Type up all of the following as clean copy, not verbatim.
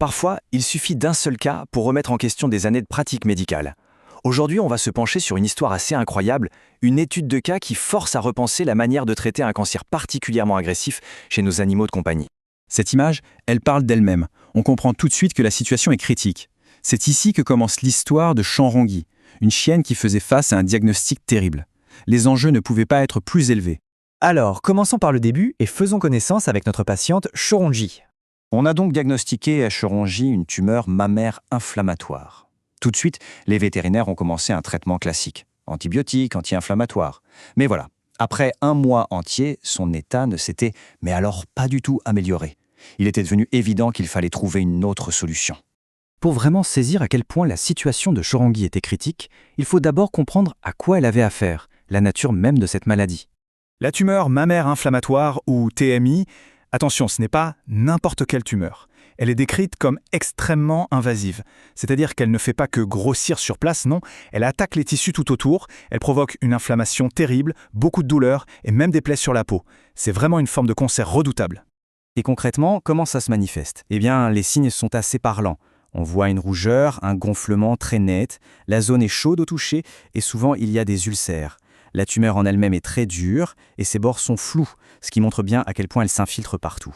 Parfois, il suffit d'un seul cas pour remettre en question des années de pratique médicale. Aujourd'hui, on va se pencher sur une histoire assez incroyable, une étude de cas qui force à repenser la manière de traiter un cancer particulièrement agressif chez nos animaux de compagnie. Cette image, elle parle d'elle-même. On comprend tout de suite que la situation est critique. C'est ici que commence l'histoire de Chanrongui, une chienne qui faisait face à un diagnostic terrible. Les enjeux ne pouvaient pas être plus élevés. Alors, commençons par le début et faisons connaissance avec notre patiente Choronji. On a donc diagnostiqué à Choronji une tumeur mammaire inflammatoire. Tout de suite, les vétérinaires ont commencé un traitement classique, antibiotiques, anti-inflammatoires. Mais voilà, après 1 mois entier, son état ne s'était, mais alors pas du tout amélioré. Il était devenu évident qu'il fallait trouver une autre solution. Pour vraiment saisir à quel point la situation de Choronji était critique, il faut d'abord comprendre à quoi elle avait affaire, la nature même de cette maladie. La tumeur mammaire inflammatoire ou TMI, attention, ce n'est pas n'importe quelle tumeur. Elle est décrite comme extrêmement invasive, c'est-à-dire qu'elle ne fait pas que grossir sur place, non, elle attaque les tissus tout autour, elle provoque une inflammation terrible, beaucoup de douleurs et même des plaies sur la peau. C'est vraiment une forme de cancer redoutable. Et concrètement, comment ça se manifeste ? Eh bien, les signes sont assez parlants. On voit une rougeur, un gonflement très net, la zone est chaude au toucher et souvent il y a des ulcères. La tumeur en elle-même est très dure et ses bords sont flous, ce qui montre bien à quel point elle s'infiltre partout.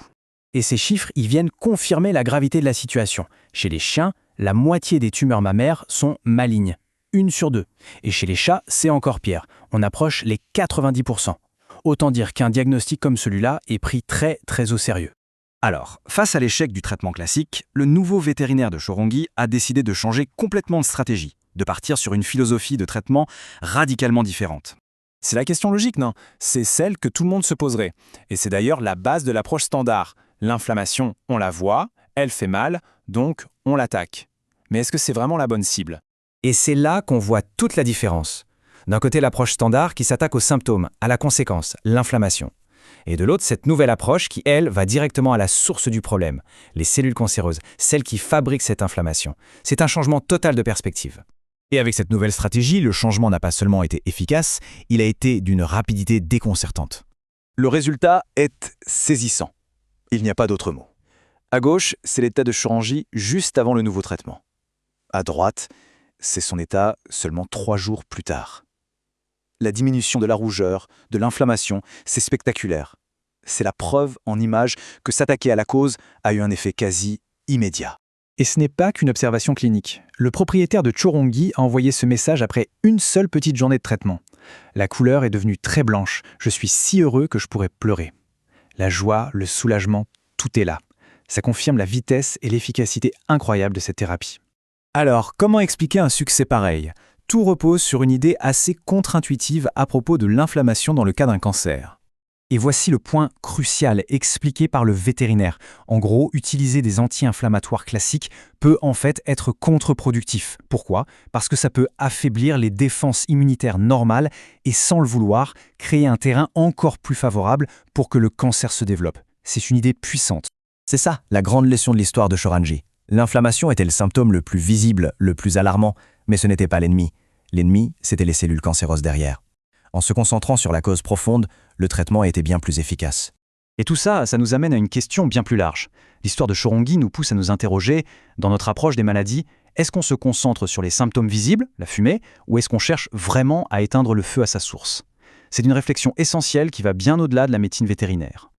Et ces chiffres, ils viennent confirmer la gravité de la situation. Chez les chiens, la moitié des tumeurs mammaires sont malignes, 1 sur 2. Et chez les chats, c'est encore pire, on approche les 90%. Autant dire qu'un diagnostic comme celui-là est pris très très au sérieux. Alors, face à l'échec du traitement classique, le nouveau vétérinaire de Chorongi a décidé de changer complètement de stratégie, de partir sur une philosophie de traitement radicalement différente. C'est la question logique, non? C'est celle que tout le monde se poserait. Et c'est d'ailleurs la base de l'approche standard. L'inflammation, on la voit, elle fait mal, donc on l'attaque. Mais est-ce que c'est vraiment la bonne cible? Et c'est là qu'on voit toute la différence. D'un côté, l'approche standard qui s'attaque aux symptômes, à la conséquence, l'inflammation. Et de l'autre, cette nouvelle approche qui, elle, va directement à la source du problème, les cellules cancéreuses, celles qui fabriquent cette inflammation. C'est un changement total de perspective. Et avec cette nouvelle stratégie, le changement n'a pas seulement été efficace, il a été d'une rapidité déconcertante. Le résultat est saisissant. Il n'y a pas d'autre mot. À gauche, c'est l'état de Chorongi juste avant le nouveau traitement. À droite, c'est son état seulement 3 jours plus tard. La diminution de la rougeur, de l'inflammation, c'est spectaculaire. C'est la preuve en images que s'attaquer à la cause a eu un effet quasi immédiat. Et ce n'est pas qu'une observation clinique. Le propriétaire de Chorongi a envoyé ce message après une seule petite journée de traitement. La couleur est devenue très blanche. Je suis si heureux que je pourrais pleurer. La joie, le soulagement, tout est là. Ça confirme la vitesse et l'efficacité incroyable de cette thérapie. Alors, comment expliquer un succès pareil ? Tout repose sur une idée assez contre-intuitive à propos de l'inflammation dans le cas d'un cancer. Et voici le point crucial expliqué par le vétérinaire. En gros, utiliser des anti-inflammatoires classiques peut en fait être contre-productif. Pourquoi ? Parce que ça peut affaiblir les défenses immunitaires normales et sans le vouloir, créer un terrain encore plus favorable pour que le cancer se développe. C'est une idée puissante. C'est ça, la grande leçon de l'histoire de Choronji. L'inflammation était le symptôme le plus visible, le plus alarmant, mais ce n'était pas l'ennemi. L'ennemi, c'était les cellules cancéreuses derrière. En se concentrant sur la cause profonde, le traitement a été bien plus efficace. Et tout ça, ça nous amène à une question bien plus large. L'histoire de Chorongi nous pousse à nous interroger, dans notre approche des maladies, est-ce qu'on se concentre sur les symptômes visibles, la fumée, ou est-ce qu'on cherche vraiment à éteindre le feu à sa source ? C'est une réflexion essentielle qui va bien au-delà de la médecine vétérinaire.